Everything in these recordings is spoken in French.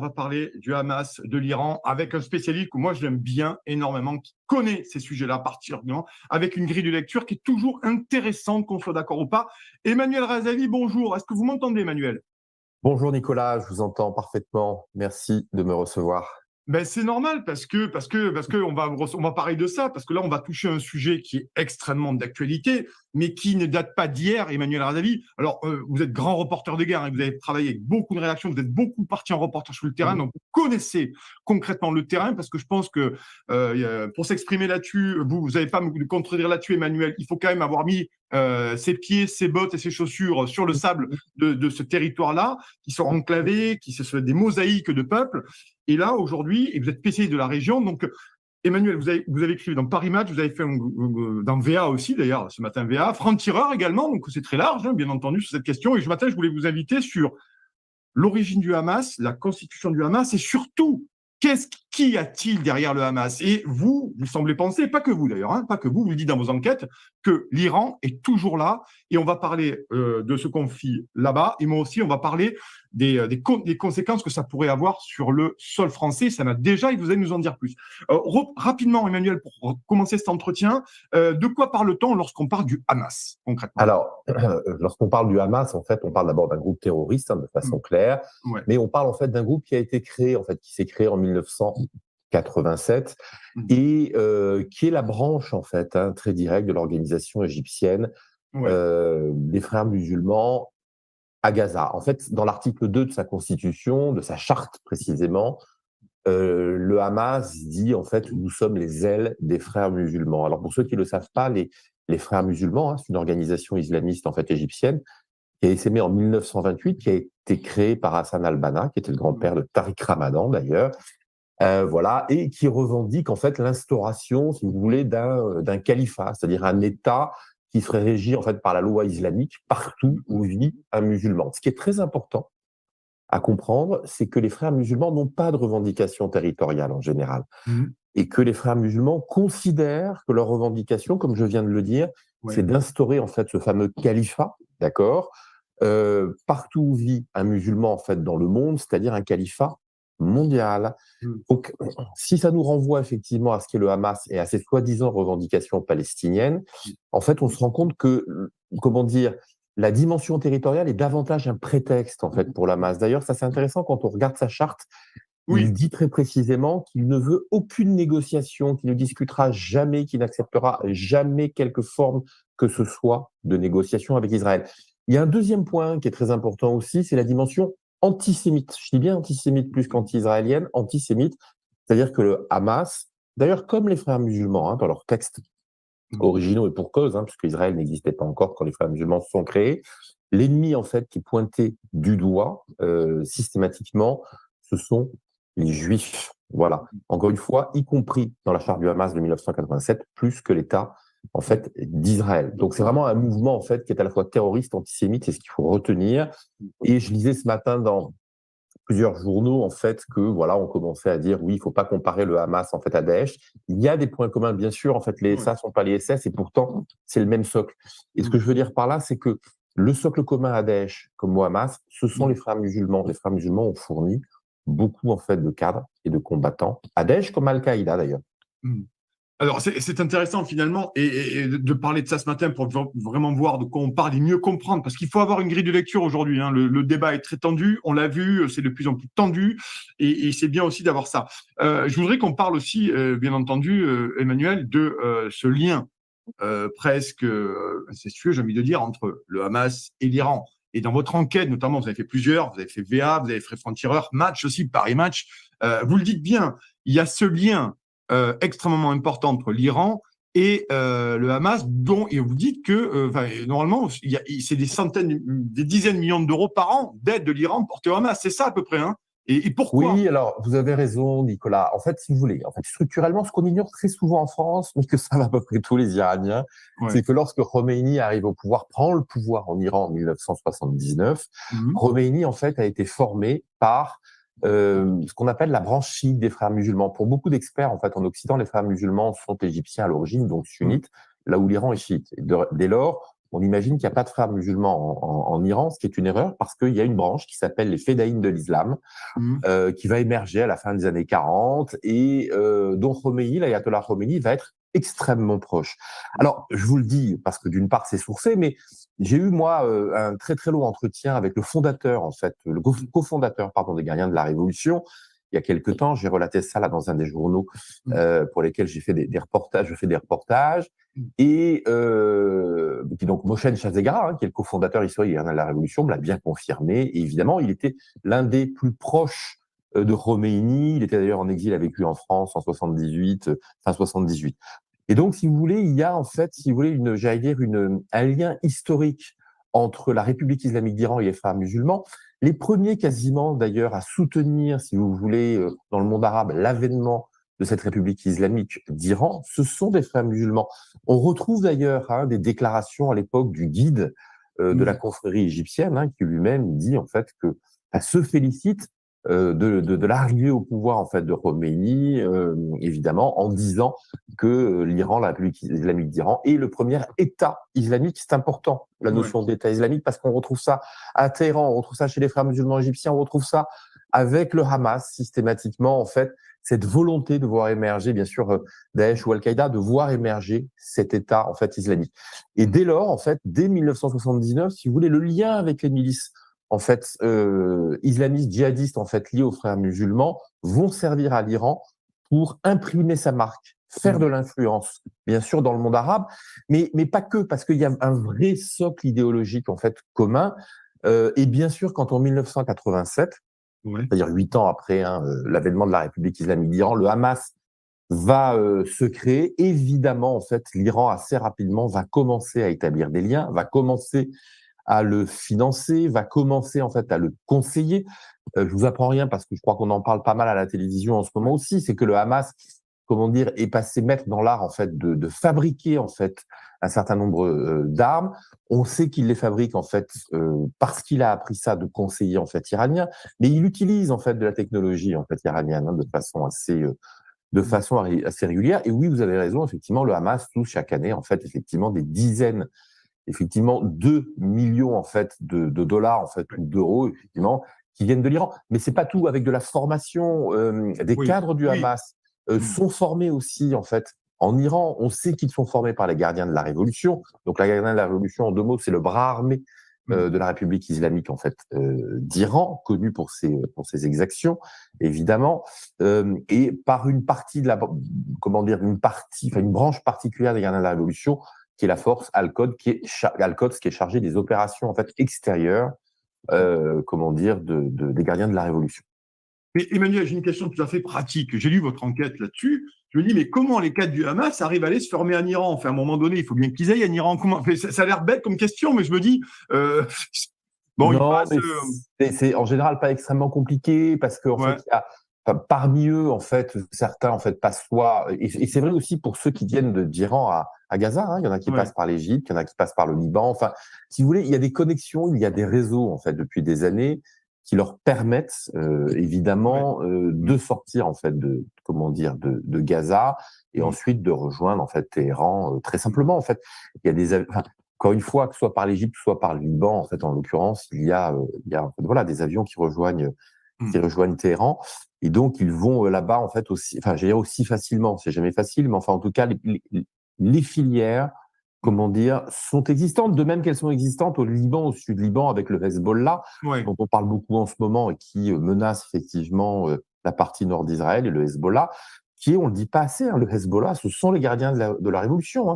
On va parler du Hamas, de l'Iran, avec un spécialiste que moi je l'aime bien énormément, qui connaît ces sujets-là particulièrement, avec une grille de lecture qui est toujours intéressante, qu'on soit d'accord ou pas. Emmanuel Razavi, bonjour. Est-ce que vous m'entendez, Emmanuel? Bonjour Nicolas, je vous entends parfaitement. Merci de me recevoir. Ben, c'est normal parce que on va parler de ça, parce que là, on va toucher un sujet qui est extrêmement d'actualité, mais qui ne date pas d'hier, Emmanuel Razavi. Alors, vous êtes grand reporter de guerre, hein, vous avez travaillé avec beaucoup de rédactions, vous êtes beaucoup parti en reportage sur le terrain, donc vous connaissez concrètement le terrain, parce que je pense que pour s'exprimer là-dessus, vous n'allez pas me contredire là-dessus, Emmanuel, il faut quand même avoir mis ses pieds, ses bottes et ses chaussures sur le sable de ce territoire-là, qui sont enclavés, qui sont des mosaïques de peuples. Et là, aujourd'hui, et vous êtes spécialiste de la région, donc Emmanuel, vous avez écrit dans Paris Match, vous avez fait dans VA aussi, d'ailleurs, ce matin VA, franc-tireur également, donc c'est très large, hein, bien entendu, sur cette question. Et ce matin, je voulais vous inviter sur l'origine du Hamas, la constitution du Hamas, et surtout, qui a-t-il derrière le Hamas? Et vous semblez penser, pas que vous d'ailleurs, hein, pas que vous le dites dans vos enquêtes, que l'Iran est toujours là, et on va parler de ce conflit là-bas, et moi aussi, on va parler des conséquences que ça pourrait avoir sur le sol français. Ça m'a déjà, et vous allez nous en dire plus. Rapidement, Emmanuel, pour commencer cet entretien, de quoi parle-t-on lorsqu'on parle du Hamas, concrètement? Alors, lorsqu'on parle du Hamas, en fait, on parle d'abord d'un groupe terroriste, hein, de façon claire, Ouais. mais on parle en fait d'un groupe qui a été créé, en fait, qui s'est créé en 1987 et qui est la branche, en fait, hein, très directe de l'organisation égyptienne Ouais. des Frères musulmans à Gaza. En fait, dans l'article 2 de sa constitution, de sa charte précisément, le Hamas dit en fait nous sommes les ailes des frères musulmans. Alors pour ceux qui ne le savent pas, les frères musulmans, hein, c'est une organisation islamiste en fait égyptienne qui a été créée en 1928, qui a été créée par Hassan al-Banna, qui était le grand-père de Tariq Ramadan d'ailleurs, voilà, et qui revendique en fait l'instauration, si vous voulez, d'un califat, c'est-à-dire un État qui serait régi en fait par la loi islamique partout où vit un musulman. Ce qui est très important à comprendre, c'est que les frères musulmans n'ont pas de revendication territoriale en général. Mmh. Et que les frères musulmans considèrent que leur revendication, comme je viens de le dire, Ouais. c'est d'instaurer en fait ce fameux califat, d'accord, partout où vit un musulman en fait dans le monde, c'est-à-dire un califat mondial. Mmh. Donc, si ça nous renvoie effectivement à ce qu'est le Hamas et à ses soi-disant revendications palestiniennes, en fait, on se rend compte que, comment dire, la dimension territoriale est davantage un prétexte en fait pour le Hamas. D'ailleurs, ça c'est intéressant quand on regarde sa charte. Il Oui. dit très précisément qu'il ne veut aucune négociation, qu'il ne discutera jamais, qu'il n'acceptera jamais quelque forme que ce soit de négociation avec Israël. Il y a un deuxième point qui est très important aussi, c'est la dimension antisémite. Je dis bien antisémite plus qu'anti-israélienne, antisémite. C'est-à-dire que le Hamas, d'ailleurs comme les frères musulmans, hein, dans leurs textes originaux et pour cause, hein, puisque Israël n'existait pas encore quand les frères musulmans se sont créés, l'ennemi en fait qui est pointé du doigt systématiquement, ce sont les Juifs. Voilà. Encore une fois, y compris dans la charte du Hamas de 1987, plus que l'État en fait d'Israël. Donc c'est vraiment un mouvement en fait qui est à la fois terroriste, antisémite, c'est ce qu'il faut retenir. Et je lisais ce matin dans plusieurs journaux en fait que voilà, on commençait à dire oui, il faut pas comparer le Hamas en fait à Daesh. Il y a des points communs bien sûr. En fait, les Ouais. SA sont pas les SS et pourtant c'est le même socle. Et ce que je veux dire par là, c'est que le socle commun à Daesh comme au Hamas, ce sont les frères musulmans. Les frères musulmans ont fourni beaucoup en fait de cadres et de combattants à Daesh comme à Al-Qaïda d'ailleurs. Mmh. Alors, c'est intéressant finalement et de parler de ça ce matin pour vraiment voir de quoi on parle et mieux comprendre, parce qu'il faut avoir une grille de lecture aujourd'hui, hein. Le débat est très tendu, on l'a vu, c'est de plus en plus tendu et c'est bien aussi d'avoir ça. Je voudrais qu'on parle aussi, bien entendu, Emmanuel, de ce lien presque incestueux, j'ai envie de dire, entre le Hamas et l'Iran. Et dans votre enquête, notamment, vous avez fait plusieurs, vous avez fait VA, vous avez fait Franc-Tireur, Match aussi, Paris Match, vous le dites bien, il y a ce lien extrêmement important entre l'Iran et le Hamas, dont et vous dites que normalement, c'est des centaines, des dizaines de millions d'euros par an d'aide de l'Iran portée au Hamas. C'est ça à peu près, hein? Et pourquoi? Oui, alors vous avez raison, Nicolas. En fait, si vous voulez, en fait, structurellement, ce qu'on ignore très souvent en France, mais que savent à peu près tous les Iraniens, Ouais. c'est que lorsque Khomeini arrive au pouvoir, prend le pouvoir en Iran en 1979, Mmh. Khomeini, en fait, a été formé par ce qu'on appelle la branche chiite des frères musulmans. Pour beaucoup d'experts, en fait, en Occident, les frères musulmans sont égyptiens à l'origine, donc Mmh. sunnites, là où l'Iran est chiite. Et dès lors, on imagine qu'il n'y a pas de frères musulmans en Iran, ce qui est une erreur parce qu'il y a une branche qui s'appelle les Fédayines de l'islam, qui va émerger à la fin des années 40 et dont Khomeini, l'ayatollah Khomeini, va être extrêmement proche. Alors, je vous le dis parce que d'une part, c'est sourcé, mais j'ai eu, moi, un très, très long entretien avec le fondateur, en fait, le cofondateur, pardon, des Gardiens de la Révolution. Il y a quelque temps, j'ai relaté ça là dans un des journaux pour lesquels j'ai fait des reportages. Je fais des reportages. Et qui donc Moshen Chazegara, qui est le cofondateur historique des Gardiens de la Révolution, me l'a bien confirmé. Et évidemment, il était l'un des plus proches de Khomeini. Il était d'ailleurs en exil, a vécu en France en 78, fin 78. Et donc, si vous voulez, il y a en fait, si vous voulez, j'allais dire un lien historique entre la République islamique d'Iran et les frères musulmans. Les premiers quasiment d'ailleurs à soutenir, si vous voulez, dans le monde arabe, l'avènement de cette République islamique d'Iran, ce sont des frères musulmans. On retrouve d'ailleurs des déclarations à l'époque du guide de la confrérie égyptienne, qui lui-même dit en fait que se félicite de l'arrivée au pouvoir en fait de Khomeini, évidemment, en disant que l'Iran, la République islamique d'Iran, est le premier État islamique. C'est important, la notion d'État islamique, parce qu'on retrouve ça à Téhéran, on retrouve ça chez les frères musulmans égyptiens, on retrouve ça avec le Hamas systématiquement, en fait, cette volonté de voir émerger, bien sûr, Daesh ou Al-Qaïda, de voir émerger cet État en fait islamique. Et dès lors, en fait, dès 1979, si vous voulez, le lien avec les milices en fait, islamistes, djihadistes, en fait, liés aux frères musulmans, vont servir à l'Iran pour imprimer sa marque, faire de l'influence, bien sûr, dans le monde arabe, mais pas que, parce qu'il y a un vrai socle idéologique, en fait, commun. Et bien sûr, quand en 1987, c'est-à-dire 8 ans après l'avènement de la République islamique d'Iran, le Hamas va se créer. Évidemment, en fait, l'Iran, assez rapidement, va commencer à établir des liens, va commencer à le financer, va commencer en fait à le conseiller. Je vous apprends rien parce que je crois qu'on en parle pas mal à la télévision en ce moment aussi, c'est que le Hamas, comment dire, est passé maître dans l'art en fait de fabriquer en fait un certain nombre d'armes. On sait qu'il les fabrique en fait parce qu'il a appris ça de conseillers en fait iraniens, mais il utilise en fait de la technologie en fait iranienne de façon assez régulière. Et oui, vous avez raison, effectivement, le Hamas touche chaque année en fait effectivement des dizaines, effectivement 2 millions en fait de dollars en fait ou d'euros effectivement qui viennent de l'Iran. Mais c'est pas tout, avec de la formation des cadres du Hamas sont formés aussi en fait en Iran. On sait qu'ils sont formés par les Gardiens de la Révolution. Donc les Gardiens de la Révolution, en 2 mots, c'est le bras armé de la République islamique en fait d'Iran, connu pour ses exactions évidemment, et par une partie de une branche particulière des Gardiens de la Révolution qui est la force Al-Quds, qui est chargée des opérations en fait extérieures, des Gardiens de la Révolution. Mais Emmanuel, j'ai une question tout à fait pratique. J'ai lu votre enquête là-dessus. Je me dis, mais comment les cadres du Hamas arrivent à aller se former en Iran? Enfin, à un moment donné, il faut bien qu'ils aillent en Iran. Comment ça a l'air bête comme question, mais je me dis, bon, non, c'est en général pas extrêmement compliqué parce qu'en fait, il y a parmi eux, en fait, certains en fait passent et c'est vrai aussi pour ceux qui viennent d'Iran à Gaza. Il y en a qui passent par l'Égypte, il y en a qui passent par le Liban. Enfin, si vous voulez, il y a des connexions, il y a des réseaux en fait depuis des années qui leur permettent évidemment de sortir en fait de Gaza et ensuite de rejoindre en fait Téhéran très simplement. En fait, il y a encore une fois, que ce soit par l'Égypte, soit par le Liban, en fait, en l'occurrence, il y a des avions qui rejoignent Téhéran, et donc ils vont là-bas en fait aussi, enfin, j'allais dire aussi facilement, c'est jamais facile, mais enfin en tout cas les filières, sont existantes, de même qu'elles sont existantes au Liban, au sud Liban, avec le Hezbollah, dont on parle beaucoup en ce moment et qui menace effectivement la partie nord d'Israël, et le Hezbollah, qui est, on le dit pas assez, le Hezbollah, ce sont les gardiens de la Révolution.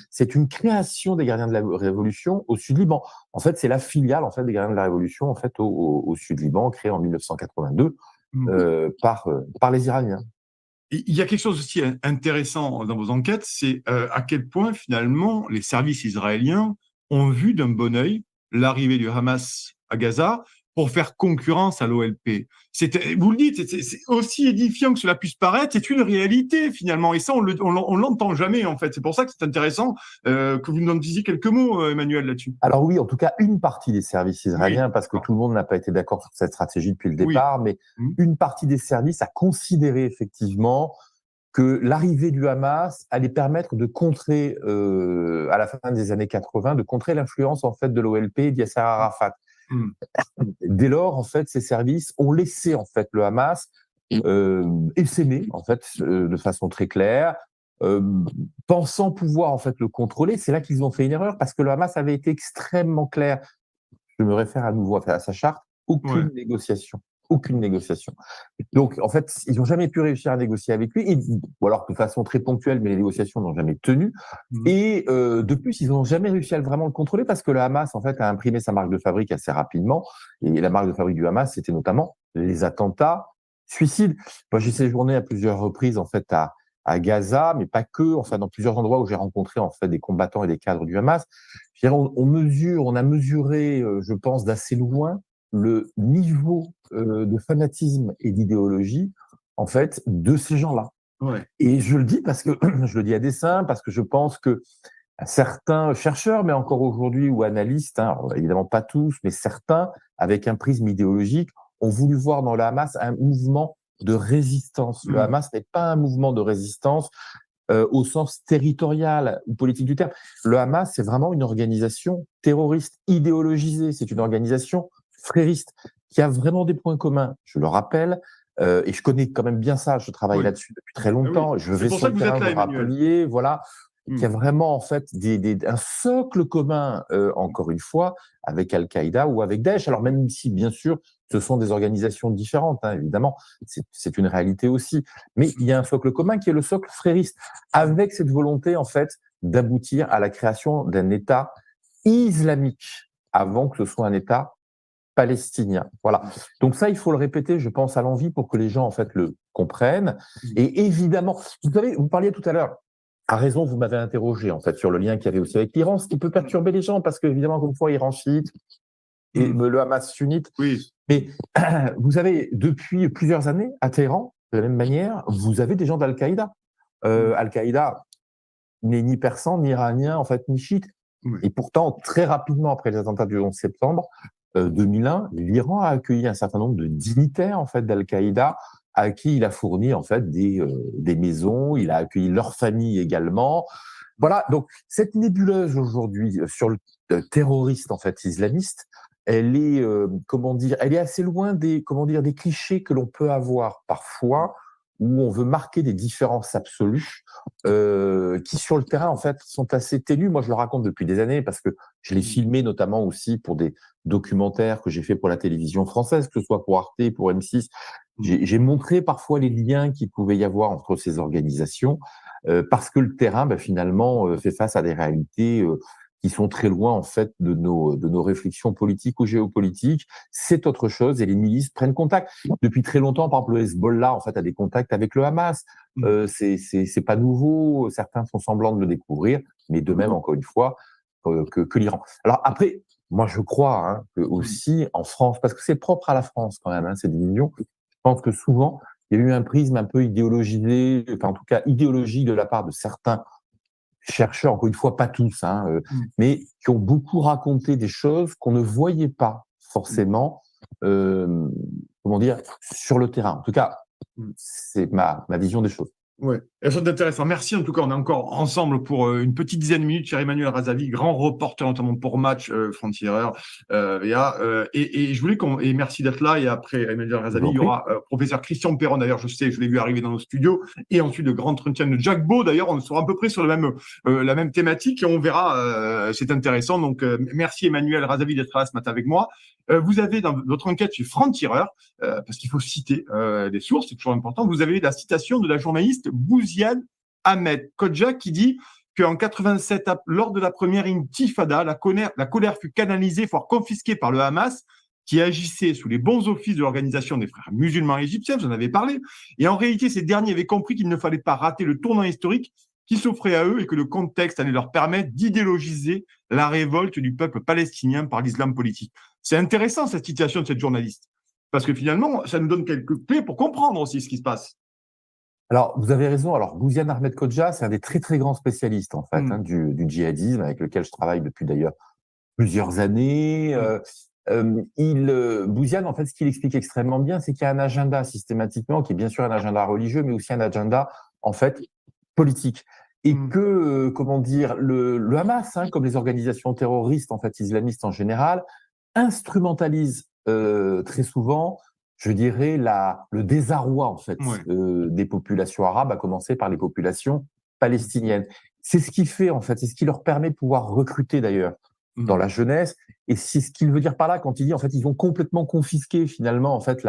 C'est une création des gardiens de la Révolution au sud Liban. En fait, c'est la filiale en fait des gardiens de la Révolution en fait au sud Liban, créée en 1982 par les Iraniens. Il y a quelque chose aussi intéressant dans vos enquêtes, c'est à quel point finalement les services israéliens ont vu d'un bon œil l'arrivée du Hamas à Gaza pour faire concurrence à l'OLP. Vous le dites, c'est aussi édifiant que cela puisse paraître, c'est une réalité finalement, et ça on l'entend jamais en fait. C'est pour ça que c'est intéressant que vous nous en disiez quelques mots, Emmanuel, là-dessus. Alors oui, en tout cas une partie des services israéliens, parce que tout le monde n'a pas été d'accord sur cette stratégie depuis le départ, mais une partie des services a considéré effectivement que l'arrivée du Hamas allait permettre de contrer, à la fin des années 80, de contrer l'influence en fait de l'OLP et d'Yasser Arafat. Mm. Dès lors, en fait, ces services ont laissé en fait le Hamas essaimer en fait de façon très claire, euh, pensant pouvoir en fait le contrôler. C'est là qu'ils ont fait une erreur parce que le Hamas avait été extrêmement clair. Je me réfère à nouveau à sa charte. Aucune Ouais. négociation. Aucune négociation. Donc, en fait, ils n'ont jamais pu réussir à négocier avec lui, ou alors de façon très ponctuelle, mais les négociations n'ont jamais tenu. Mm. Et de plus, ils n'ont jamais réussi à vraiment le contrôler parce que le Hamas, en fait, a imprimé sa marque de fabrique assez rapidement. Et la marque de fabrique du Hamas, c'était notamment les attentats suicides. Moi, j'ai séjourné à plusieurs reprises, en fait, à Gaza, mais pas que, enfin, dans plusieurs endroits où j'ai rencontré, en fait, des combattants et des cadres du Hamas. Je veux dire, on a mesuré, je pense, d'assez loin le niveau de fanatisme et d'idéologie, en fait, de ces gens-là. Ouais. Et je le dis parce que, je le dis à dessein, parce que je pense que certains chercheurs, mais encore aujourd'hui, ou analystes, hein, évidemment pas tous, mais certains, avec un prisme idéologique, ont voulu voir dans le Hamas un mouvement de résistance. Le Hamas n'est pas un mouvement de résistance au sens territorial ou politique du terme. Le Hamas, c'est vraiment une organisation terroriste, idéologisée. C'est une organisation frériste qui a vraiment des points communs. Je le rappelle, et je connais quand même bien ça. Je travaille Oui. là-dessus depuis très Ah oui. longtemps. Je C'est vais pour sur ça le que vous êtes terrain, là, vous Emmanuel. rappeliez, voilà, qui a Mm. vraiment en fait un socle commun, encore une fois, avec Al-Qaïda ou avec Daesh. Alors même si, bien sûr, ce sont des organisations différentes, hein, évidemment, c'est une réalité aussi. Mais il y a un socle commun qui est le socle frériste, avec cette volonté en fait d'aboutir à la création d'un État islamique avant que ce soit un État palestinien. Voilà. Donc ça, il faut le répéter, je pense, à l'envi pour que les gens en fait le comprennent. Et évidemment, vous savez, vous parliez tout à l'heure. À raison, vous m'avez interrogé en fait sur le lien qu'il y avait aussi avec l'Iran, ce qui peut perturber les gens parce que évidemment, comme fois, Iran chiite et le Hamas sunnite. Oui. Mais vous avez depuis plusieurs années à Téhéran, de la même manière, vous avez des gens d'Al-Qaïda. Al-Qaïda n'est ni persan, ni iranien, en fait, ni chiite. Oui. Et pourtant, très rapidement après les attentats du 11 septembre 2001, l'Iran a accueilli un certain nombre de dignitaires en fait d'Al-Qaïda à qui il a fourni en fait des maisons, il a accueilli leurs familles également. Voilà, donc cette nébuleuse aujourd'hui sur le terroriste en fait islamiste, elle est comment dire, elle est assez loin des comment dire des clichés que l'on peut avoir parfois où on veut marquer des différences absolues qui sur le terrain en fait sont assez ténues. Moi, je le raconte depuis des années parce que je l'ai filmé notamment aussi pour des documentaires que j'ai fait pour la télévision française, que ce soit pour Arte, pour M6. J'ai montré parfois les liens qu'il pouvait y avoir entre ces organisations parce que le terrain, finalement, fait face à des réalités qui sont très loin en fait de nos réflexions politiques ou géopolitiques. C'est autre chose et les milices prennent contact. Depuis très longtemps, par exemple, le Hezbollah en fait a des contacts avec le Hamas. C'est pas nouveau. Certains font semblant de le découvrir, mais de même, encore une fois, que l'Iran. Alors après, moi, je crois hein, que aussi en France, parce que c'est propre à la France quand même, hein, ces divisions. Je pense que souvent, il y a eu un prisme un peu idéologisé, enfin en tout cas idéologique de la part de certains chercheurs, encore une fois, pas tous, hein, mais qui ont beaucoup raconté des choses qu'on ne voyait pas forcément, comment dire, sur le terrain. En tout cas, c'est ma vision des choses. Ouais, elles sont intéressantes. Merci en tout cas, on est encore ensemble pour une petite dizaine de minutes. Cher Emmanuel Razavi, grand reporter notamment pour Match, Frontières, et je voulais et merci d'être là. Et après Emmanuel Razavi, il y aura professeur Christian Perron. D'ailleurs, je sais, je l'ai vu arriver dans nos studios. Et ensuite le grand entretien de Jack Beau. D'ailleurs, on sera à peu près sur la même thématique et on verra. C'est intéressant. Donc merci Emmanuel Razavi d'être là ce matin avec moi. Vous avez dans votre enquête chez Franc-Tireur, parce qu'il faut citer des sources, c'est toujours important. Vous avez la citation de la journaliste Bouziane Ahmed Kodja qui dit qu'en 87, lors de la première intifada, la colère fut canalisée, voire confisquée par le Hamas, qui agissait sous les bons offices de l'organisation des frères musulmans égyptiens, vous en avez parlé. Et en réalité, ces derniers avaient compris qu'il ne fallait pas rater le tournant historique qui s'offrait à eux et que le contexte allait leur permettre d'idéologiser la révolte du peuple palestinien par l'islam politique. C'est intéressant cette citation de cette journaliste, parce que finalement, ça nous donne quelques clés pour comprendre aussi ce qui se passe. Alors, vous avez raison. Alors, Bouziane Ahmed Kodja, c'est un des très, très grands spécialistes, en fait, hein, du djihadisme, avec lequel je travaille depuis d'ailleurs plusieurs années. Bouziane, en fait, ce qu'il explique extrêmement bien, c'est qu'il y a un agenda systématiquement, qui est bien sûr un agenda religieux, mais aussi un agenda en fait politique. Et que, comment dire, le Hamas, comme les organisations terroristes en fait islamistes en général, instrumentalise très souvent, je dirais, le désarroi en fait Ouais. des populations arabes, à commencer par les populations palestiniennes. C'est ce qui fait en fait, c'est ce qui leur permet de pouvoir recruter d'ailleurs dans la jeunesse. Et c'est ce qu'il veut dire par là quand il dit en fait ils vont complètement confisquer finalement en fait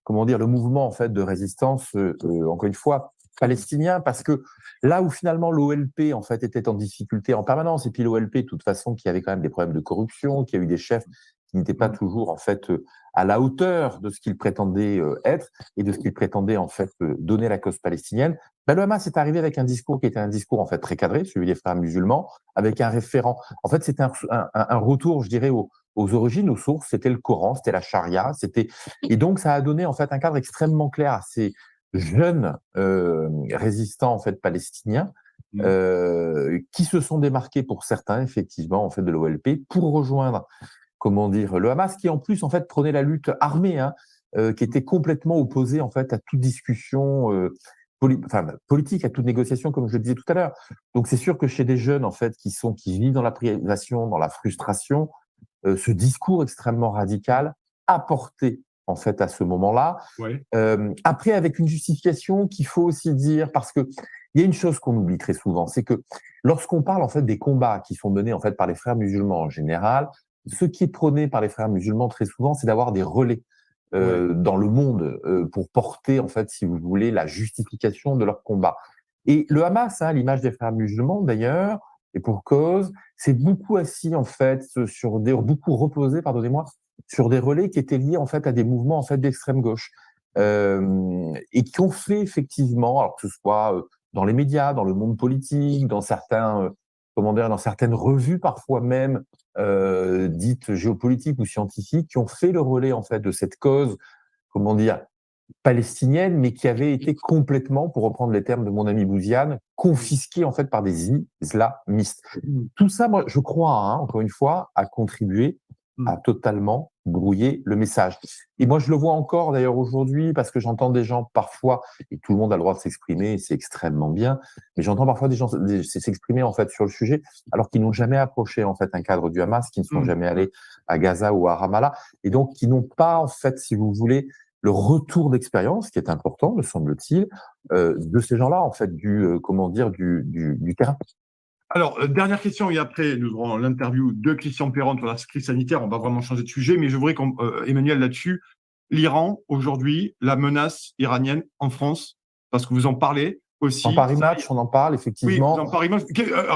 comment dire, le mouvement en fait de résistance encore une fois palestinien, parce que là où finalement l'OLP en fait était en difficulté en permanence, et puis l'OLP de toute façon qui avait quand même des problèmes de corruption, qui a eu des chefs qui n'étaient pas toujours en fait à la hauteur de ce qu'ils prétendaient être et de ce qu'ils prétendaient en fait donner à la cause palestinienne. Ben, le Hamas est arrivé avec un discours qui était un discours en fait très cadré, celui des frères musulmans, avec un référent. En fait, c'était un retour, je dirais, aux origines, aux sources. C'était le Coran, c'était la charia, et donc ça a donné en fait un cadre extrêmement clair à ces jeunes résistants en fait palestiniens qui se sont démarqués pour certains effectivement en fait de l'OLP pour rejoindre, comment dire, le Hamas, qui en plus en fait prenait la lutte armée, qui était complètement opposé en fait à toute discussion politique, à toute négociation, comme je le disais tout à l'heure. Donc c'est sûr que chez des jeunes en fait qui vivent dans la privation, dans la frustration, ce discours extrêmement radical a porté en fait à ce moment-là. Ouais. Après, avec une justification qu'il faut aussi dire, parce que il y a une chose qu'on oublie très souvent, c'est que lorsqu'on parle en fait des combats qui sont menés en fait par les frères musulmans en général, ce qui est prôné par les frères musulmans très souvent, c'est d'avoir des relais dans le monde pour porter en fait, si vous voulez, la justification de leur combat. Et le Hamas, à l'image des frères musulmans d'ailleurs, et pour cause, c'est beaucoup assis en fait beaucoup reposé, pardonnez-moi, sur des relais qui étaient liés en fait à des mouvements en fait d'extrême gauche et qui ont fait effectivement, alors que ce soit dans les médias, dans le monde politique, dans dans certaines revues parfois même dites géopolitiques ou scientifiques, qui ont fait le relais en fait de cette cause, comment dire, palestinienne, mais qui avait été complètement, pour reprendre les termes de mon ami Bouziane, confisquée en fait par des islamistes. Tout ça, moi, je crois, encore une fois, a contribué à totalement brouiller le message. Et moi, je le vois encore d'ailleurs aujourd'hui, parce que j'entends des gens parfois, et tout le monde a le droit de s'exprimer, c'est extrêmement bien, mais j'entends parfois des gens s'exprimer en fait sur le sujet, alors qu'ils n'ont jamais approché en fait un cadre du Hamas, qui ne sont jamais allés à Gaza ou à Ramallah, et donc qui n'ont pas en fait, si vous voulez, le retour d'expérience, qui est important, me semble-t-il, de ces gens-là, en fait, comment dire, du terrain. Alors, dernière question, et après, nous aurons l'interview de Christian Perron sur la crise sanitaire. On va vraiment changer de sujet, mais je voudrais Emmanuel, là-dessus, l'Iran, aujourd'hui, la menace iranienne en France, parce que vous en parlez aussi. En Paris Match, on en parle, effectivement. Oui, vous en parlez.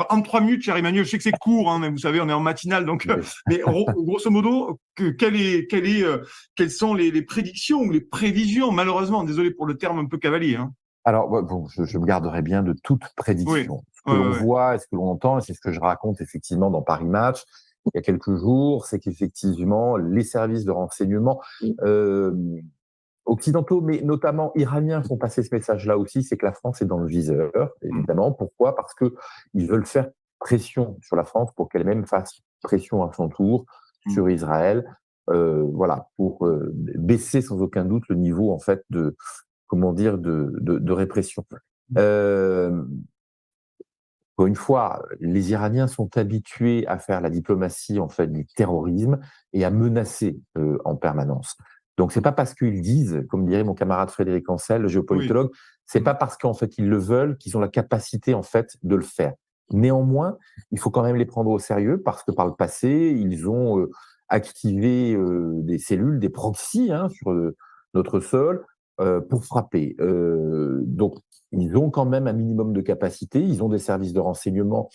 En 3 minutes, cher Emmanuel, je sais que c'est court, mais vous savez, on est en matinale, donc. Mais grosso modo, quelles sont les prédictions ou les prévisions, malheureusement, désolé pour le terme un peu cavalier. Alors, bon, je me garderai bien de toute prédiction. Ce que l'on voit et ce que l'on entend, et c'est ce que je raconte effectivement dans Paris Match il y a quelques jours, c'est qu'effectivement, les services de renseignement occidentaux, mais notamment iraniens, font passer ce message-là aussi, c'est que la France est dans le viseur, évidemment. Pourquoi ? Parce qu'ils veulent faire pression sur la France pour qu'elle-même fasse pression à son tour sur Israël, voilà, pour baisser sans aucun doute le niveau en fait comment dire, de répression. Encore une fois, les Iraniens sont habitués à faire la diplomatie en fait du terrorisme et à menacer en permanence. Donc c'est pas parce qu'ils disent, comme dirait mon camarade Frédéric Ancel, le géopolitologue, c'est pas parce qu'en fait ils le veulent qu'ils ont la capacité en fait de le faire. Néanmoins, il faut quand même les prendre au sérieux parce que par le passé, ils ont activé des cellules, des proxys sur notre sol pour frapper. Donc ils ont quand même un minimum de capacité, ils ont des services de renseignement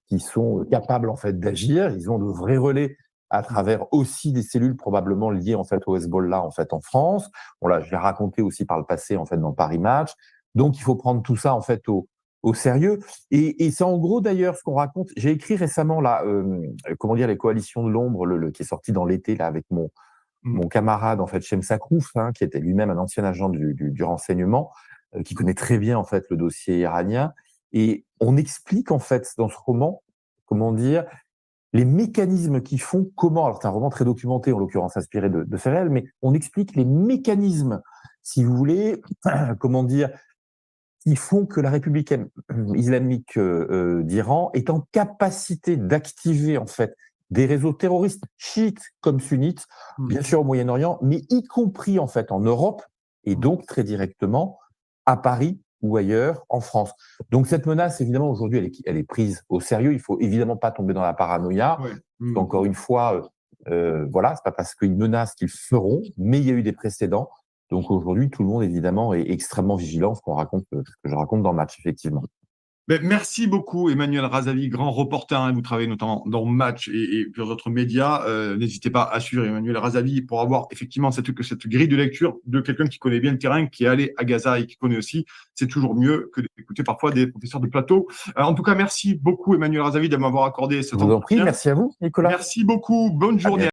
qui sont capables en fait d'agir, ils ont de vrais relais à travers aussi des cellules probablement liées en fait au Hezbollah en fait en France. Bon là, je l'ai raconté aussi par le passé en fait dans Paris Match. Donc il faut prendre tout ça en fait au sérieux. Et c'est en gros d'ailleurs ce qu'on raconte. J'ai écrit récemment là, comment dire, les coalitions de l'ombre, qui est sorti dans l'été là avec mon camarade en fait Shem Sakrouf, qui était lui-même un ancien agent du renseignement, qui connaît très bien en fait le dossier iranien. Et on explique en fait dans ce roman, comment dire, les mécanismes qui font comment. Alors c'est un roman très documenté, en l'occurrence inspiré de faits réels, mais on explique les mécanismes, si vous voulez, comment dire, qui font que la République islamique d'Iran est en capacité d'activer en fait des réseaux terroristes chiites comme sunnites, bien sûr au Moyen-Orient, mais y compris en fait en Europe et donc très directement à Paris ou ailleurs en France. Donc cette menace, évidemment, aujourd'hui, elle est prise au sérieux. Il faut évidemment pas tomber dans la paranoïa. Ouais. Encore une fois, voilà, c'est pas parce qu'ils menacent qu'ils feront, mais il y a eu des précédents. Donc aujourd'hui, tout le monde évidemment est extrêmement vigilant, ce que je raconte dans le match, effectivement. Ben, merci beaucoup, Emmanuel Razavi, grand reporter. Hein, vous travaillez notamment dans Match et plusieurs autres médias. N'hésitez pas à suivre Emmanuel Razavi pour avoir effectivement cette grille de lecture de quelqu'un qui connaît bien le terrain, qui est allé à Gaza et qui connaît aussi. C'est toujours mieux que d'écouter parfois des professeurs de plateau. En tout cas, merci beaucoup, Emmanuel Razavi, de m'avoir accordé ce Je temps vous de en prie, soutien. merci à vous, Nicolas. Merci beaucoup. Bonne journée.